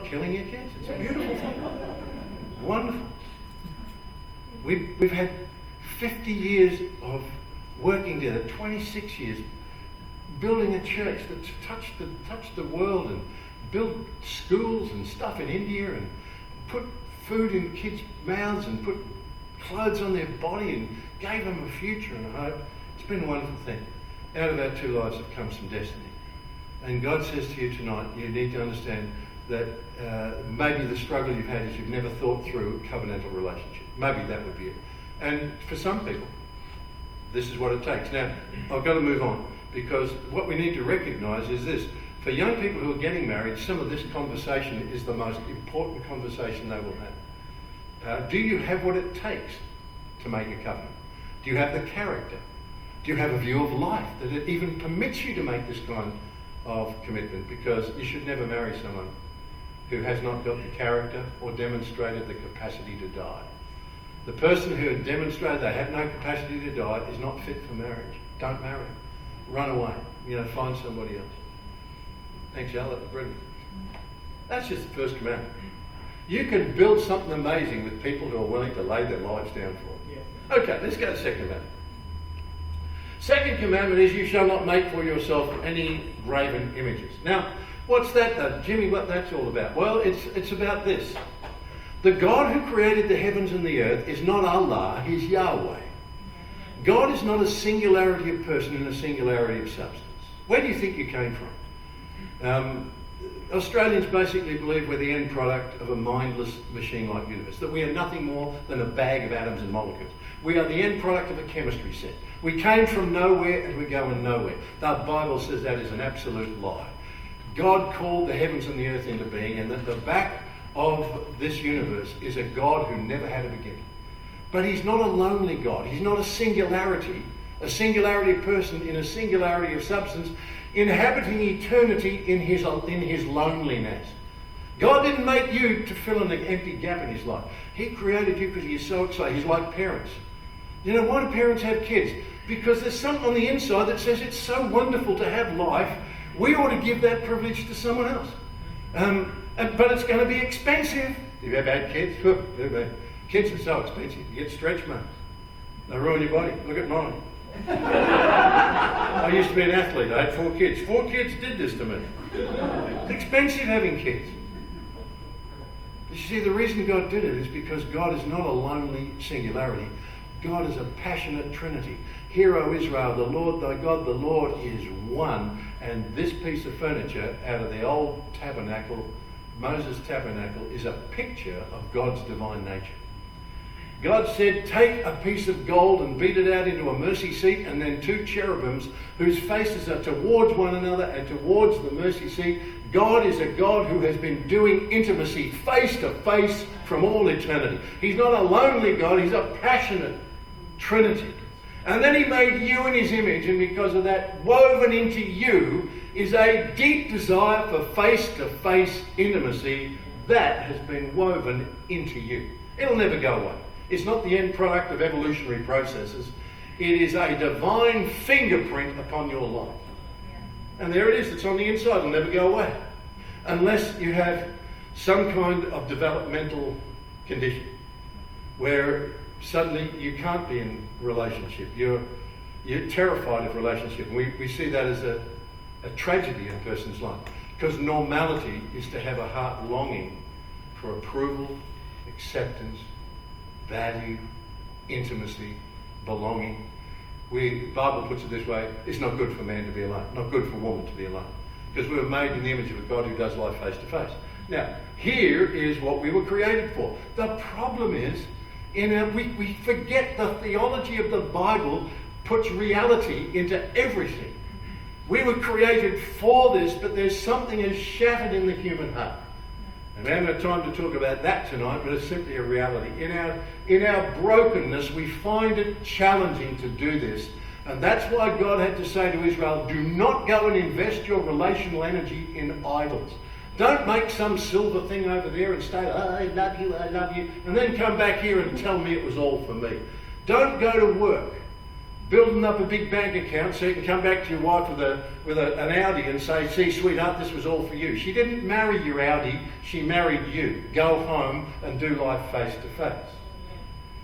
killing your kids. It's a beautiful thing. Wonderful. We've had 50 years of working together, 26 years, building a church that's touched the world and built schools and stuff in India and put food in kids' mouths and put clothes on their body and gave them a future and a hope. It's been a wonderful thing. Out of our two lives have come some destiny. And God says to you tonight, you need to understand that maybe the struggle you've had is you've never thought through a covenantal relationship. Maybe that would be it. And for some people, this is what it takes. Now, I've got to move on, because what we need to recognise is this. For young people who are getting married, some of this conversation is the most important conversation they will have. Do you have what it takes to make a covenant? Do you have the character? Do you have a view of life that it even permits you to make this kind of commitment? Because you should never marry someone who has not got the character or demonstrated the capacity to die. The person who has demonstrated they have no capacity to die is not fit for marriage. Don't marry. Run away. Find somebody else. Thanks, Al. That was brilliant. That's just the first commandment. You can build something amazing with people who are willing to lay their lives down for it. Yeah. Okay, let's go to the second commandment. Second commandment is you shall not make for yourself any graven images. Now, what's that though? Jimmy, what that's all about? Well, it's about this. The God who created the heavens and the earth is not Allah, he's Yahweh. God is not a singularity of person and a singularity of substance. Where do you think you came from? Australians basically believe we're the end product of a mindless machine-like universe, that we are nothing more than a bag of atoms and molecules. We are the end product of a chemistry set. We came from nowhere and we're going nowhere. The Bible says that is an absolute lie. God called the heavens and the earth into being, and at the back of this universe is a God who never had a beginning. But he's not a lonely God. He's not a singularity of person in a singularity of substance, inhabiting eternity in his loneliness. God didn't make you to fill in an empty gap in his life. He created you because he's so excited. He's like parents. Why do parents have kids? Because there's something on the inside that says it's so wonderful to have life, we ought to give that privilege to someone else. But it's going to be expensive. You've ever had kids? Kids are so expensive. You get stretch marks. They ruin your body. Look at mine. I used to be an athlete. I had 4 kids. 4 kids did this to me. It's expensive having kids. But you see, the reason God did it is because God is not a lonely singularity. God is a passionate Trinity. Hear, O Israel, the Lord thy God, the Lord is one. And this piece of furniture out of the old tabernacle, Moses' tabernacle, is a picture of God's divine nature. God said, take a piece of gold and beat it out into a mercy seat, and then 2 cherubims whose faces are towards one another and towards the mercy seat. God is a God who has been doing intimacy face to face from all eternity. He's not a lonely God, he's a passionate Trinity. And then he made you in his image, and because of that, woven into you is a deep desire for face-to-face intimacy that has been woven into you. It'll never go away. It's not the end product of evolutionary processes. It is a divine fingerprint upon your life. And there it is. It's on the inside. It'll never go away. Unless you have some kind of developmental condition where suddenly you can't be in relationship. You're terrified of relationship. And we see that as a tragedy in a person's life. Because normality is to have a heart longing for approval, acceptance, value, intimacy, belonging. The Bible puts it this way, it's not good for man to be alone, not good for woman to be alone. Because we were made in the image of a God who does life face to face. Now, here is what we were created for. The problem is, we forget the theology of the Bible puts reality into everything. We were created for this, but there's something that's shattered in the human heart. And we haven't had time to talk about that tonight, but it's simply a reality. In our brokenness, we find it challenging to do this. And that's why God had to say to Israel, do not go and invest your relational energy in idols. Don't make some silver thing over there and say, oh, I love you, and then come back here and tell me it was all for me. Don't go to work building up a big bank account so you can come back to your wife with an Audi and say, see, sweetheart, this was all for you. She didn't marry your Audi, she married you. Go home and do life face to face.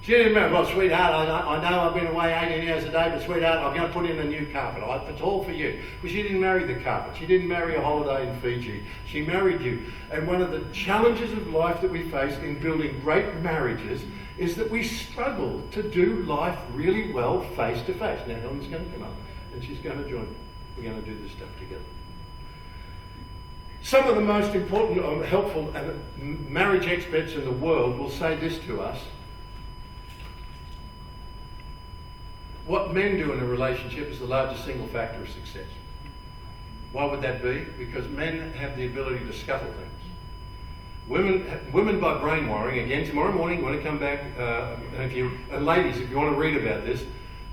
She didn't marry, well, sweetheart, I know I've been away 18 hours a day, but sweetheart, I'm going to put in a new carpet. It's all for you. But she didn't marry the carpet. She didn't marry a holiday in Fiji. She married you. And one of the challenges of life that we face in building great marriages is that we struggle to do life really well face to face. Now, Helen's going to come up and she's going to join me. We're going to do this stuff together. Some of the most important or helpful marriage experts in the world will say this to us. What men do in a relationship is the largest single factor of success. Why would that be? Because men have the ability to scuttle things. Women by brain wiring, again, tomorrow morning, when I come back, and ladies, if you want to read about this,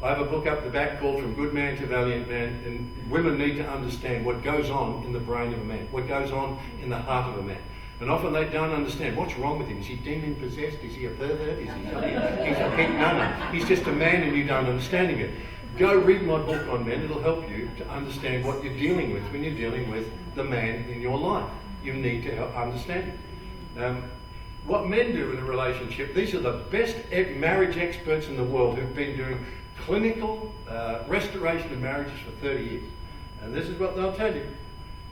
I have a book up the back called From Good Man to Valiant Man, and women need to understand what goes on in the brain of a man, what goes on in the heart of a man. And often they don't understand what's wrong with him. Is he demon possessed? Is he a pervert? Is he something? He's a pig? No. He's just a man and you don't understand him yet. Go read my book on men. It'll help you to understand what you're dealing with when you're dealing with the man in your life. You need to understand it. What men do in a relationship, these are the best marriage experts in the world who've been doing clinical restoration of marriages for 30 years. And this is what they'll tell you.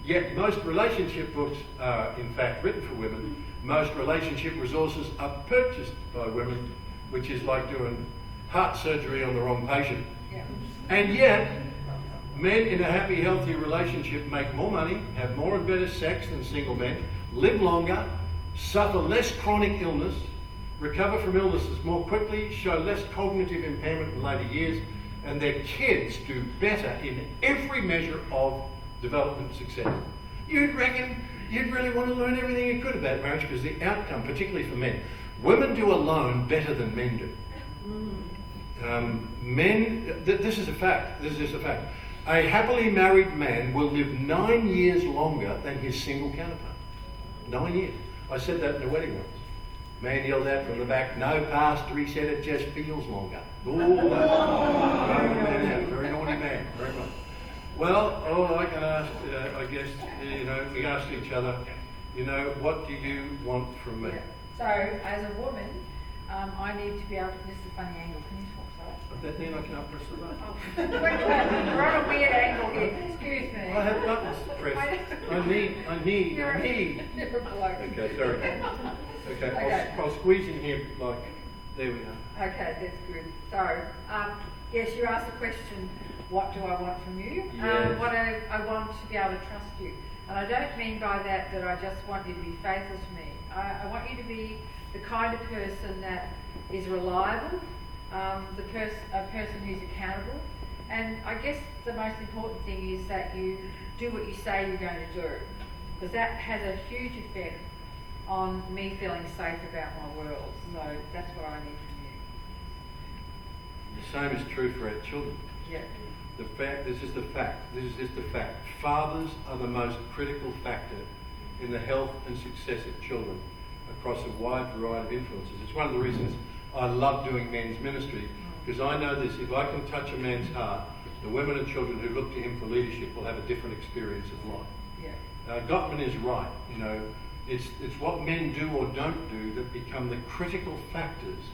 Yet most relationship books are in fact written for women. Most relationship resources are purchased by women, which is like doing heart surgery on the wrong patient. Yeah. And yet, men in a happy, healthy relationship make more money, have more and better sex than single men, live longer, suffer less chronic illness, recover from illnesses more quickly, show less cognitive impairment in later years, and their kids do better in every measure of development success. You'd reckon you'd really want to learn everything you could about marriage because the outcome, particularly for men, women do alone better than men do. This is a fact. This is a fact. A happily married man will live 9 years longer than his single counterpart. 9 years. I said that in a wedding once. Man yelled out from the back, "No, Pastor," he said, "it just feels longer." Oh, very naughty man, very much. Well, all I can ask, I guess, we ask each other, what do you want from me? Yeah. So, as a woman, I need to be able to, this is a funny angle, can you talk so? Does that mean I can't press the button? We're on a weird angle here, excuse me. I have buttons to press. I need. You're a bloke. Okay, sorry. Okay. I'll squeeze in here, like, there we go. Okay, that's good. So, yes, you asked the question, what do I want from you? Yes. What I want to be able to trust you. And I don't mean by that I just want you to be faithful to me. I want you to be the kind of person that is reliable, a person who's accountable. And I guess the most important thing is that you do what you say you're going to do. Because that has a huge effect on me feeling safe about my world. So that's what I need from you. The same is true for our children. Yeah. This is the fact. Fathers are the most critical factor in the health and success of children across a wide variety of influences. It's one of the reasons I love doing men's ministry, because I know this: if I can touch a man's heart, the women and children who look to him for leadership will have a different experience of life. Yeah. Gottman is right. It's what men do or don't do that become the critical factors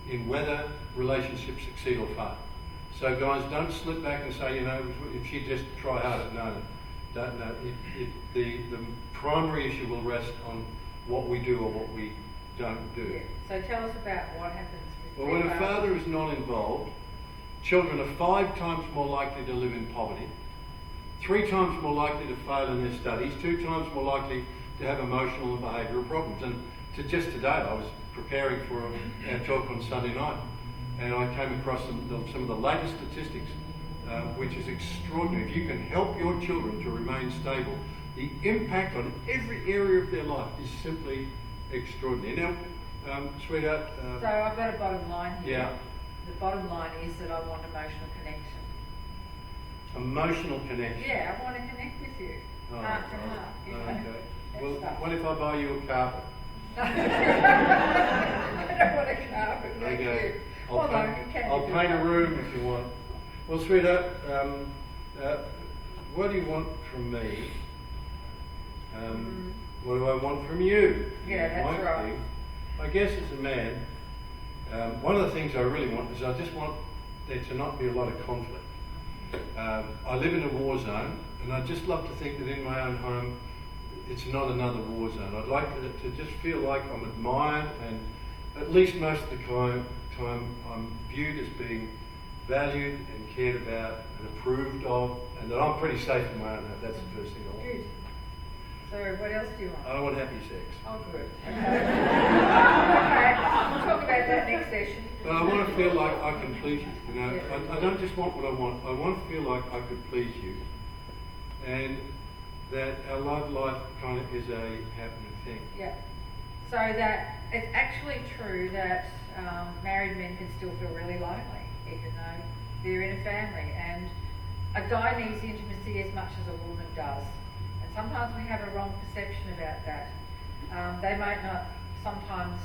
in whether relationships succeed or fail. So guys, don't slip back and say, if she just try harder. No. The primary issue will rest on what we do or what we don't do. Yeah. So tell us about what happens with when a father is not involved, children are 5 times more likely to live in poverty, 3 times more likely to fail in their studies, 2 times more likely to have emotional and behavioural problems. And just today, I was preparing for our talk on Sunday night, and I came across some of the latest statistics, which is extraordinary. If you can help your children to remain stable, the impact on every area of their life is simply extraordinary. Now, sweetheart... so I've got a bottom line here. Yeah. The bottom line is that I want emotional connection. Emotional connection? Yeah, I want to connect with you. Heart to heart. Okay. Well, what if I buy you a carpet? I don't want a carpet, thank you. I'll paint a room if you want. Well, sweetheart, what do you want from me? What do I want from you? Yeah, that's right. I guess as a man, one of the things I really want is I just want there to not be a lot of conflict. I live in a war zone, and I'd just love to think that in my own home it's not another war zone. I'd like to just feel like I'm admired, and at least most of the time I'm viewed as being valued and cared about and approved of, and that I'm pretty safe in my own home. That's the first thing I want. Good. So what else do you want? I want happy sex. Oh, good. Okay. Okay. We'll talk about that next session. But I want to feel like I can please you. You know, Yeah. I don't just want what I want. I want to feel like I could please you, and that our love life kind of is a happening thing. Yeah. So that it's actually true that married men can still feel really lonely, even though they're in a family. And a guy needs intimacy as much as a woman does. And sometimes we have a wrong perception about that. They might not sometimes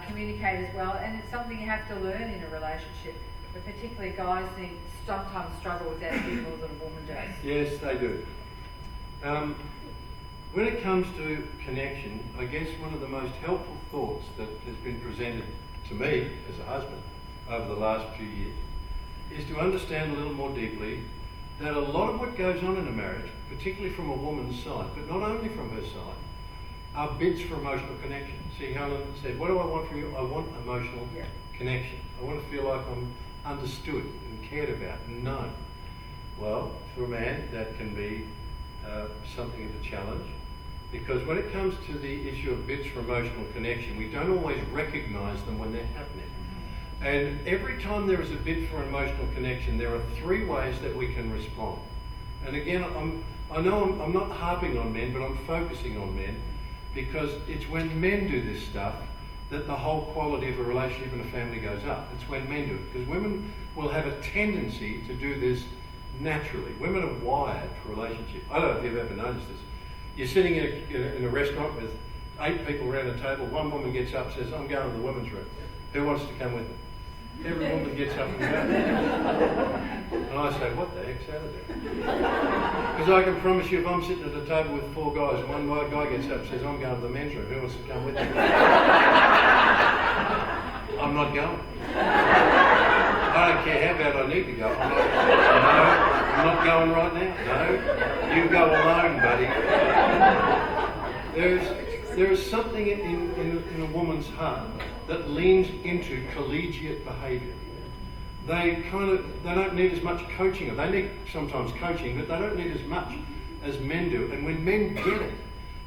communicate as well, and it's something you have to learn in a relationship. But particularly guys sometimes struggle with that a bit more than a woman does. Yes, they do. When it comes to connection, I guess one of the most helpful thoughts that has been presented to me as a husband over the last few years is to understand a little more deeply that a lot of what goes on in a marriage, particularly from a woman's side, but not only from her side, are bids for emotional connection. See, Helen said, what do I want from you? I want emotional connection. I want to feel like I'm understood and cared about and known. Well, for a man, that can be something of a challenge, because when it comes to the issue of bids for emotional connection, we don't always recognise them when they're happening. And every time there is a bid for emotional connection, there are three ways that we can respond. And again, I know I'm not harping on men, but I'm focusing on men, because it's when men do this stuff that the whole quality of a relationship and a family goes up. It's when men do it, because women will have a tendency to do this naturally. Women are wired for relationships. I don't know if you've ever noticed this. You're sitting in a restaurant with 8 people around a table. One woman gets up and says, I'm going to the women's room. Who wants to come with me? Every woman gets up and goes. And I say, what the heck's out of there? Because I can promise you, if I'm sitting at a table with 4 guys, and one guy gets up and says, I'm going to the men's room. Who wants to come with me? I'm not going. I don't care how bad I need to go. I'm not going right now. No, you go alone, buddy. There is something in a woman's heart that leans into collegiate behaviour. They don't need as much coaching. They need sometimes coaching, but they don't need as much as men do. And when men get it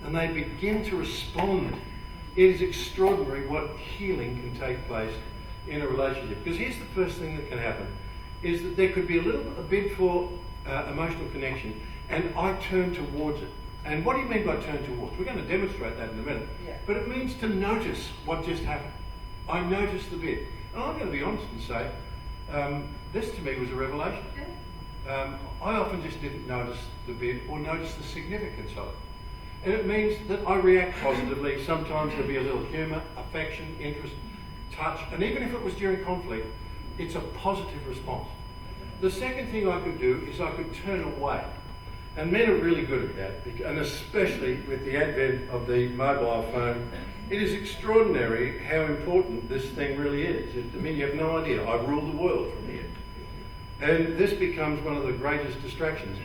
and they begin to respond, it is extraordinary what healing can take place in a relationship. Because here's the first thing that can happen, is that there could be a bid for emotional connection, and I turn towards it. And what do you mean by turn towards? We're going to demonstrate that in a minute. Yeah. But it means to notice what just happened. I noticed the bid. And I'm going to be honest and say, this to me was a revelation. I often just didn't notice the bid or notice the significance of it. And it means that I react positively. Sometimes there'll be a little humour, affection, interest, touch, and even if it was during conflict, it's a positive response. The second thing I could do is I could turn away. And men are really good at that, and especially with the advent of the mobile phone, it is extraordinary how important this thing really is. I mean, you have no idea. I rule the world from here. And this becomes one of the greatest distractions.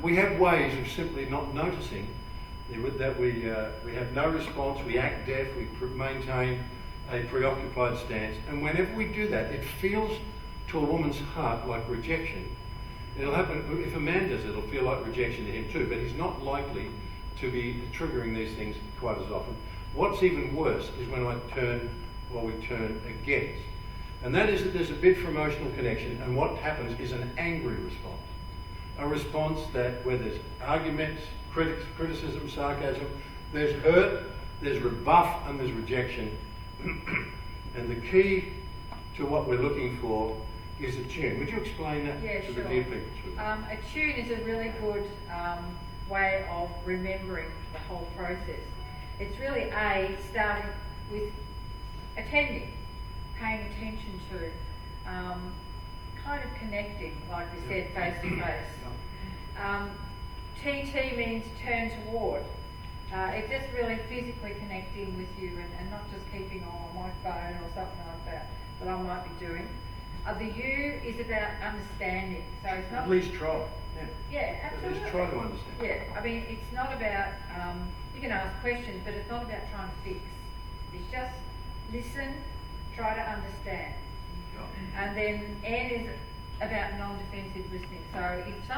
We have ways of simply not noticing that we have no response, we act deaf, we maintain a preoccupied stance. And whenever we do that, it feels to a woman's heart like rejection. It'll happen, if a man does it, it'll feel like rejection to him too, but he's not likely to be triggering these things quite as often. What's even worse is when we turn against. And that is that there's a bid for emotional connection, and what happens is an angry response. A response where there's arguments, criticism, sarcasm, there's hurt, there's rebuff, and there's rejection. And the key to what we're looking for is a tune. Would you explain that to the dear people? A tune is a really good way of remembering the whole process. It's really starting with attending, paying attention to, kind of connecting, like we said, face to face. TT means turn toward. It's just really physically connecting with you and not just keeping on my phone or something like that I might be doing. The U is about understanding. So it's not... At least try. Yeah, absolutely. At least try to understand. Yeah, I mean, it's not about, you can ask questions, but it's not about trying to fix. It's just listen, try to understand. And then N is about non-defensive listening. So if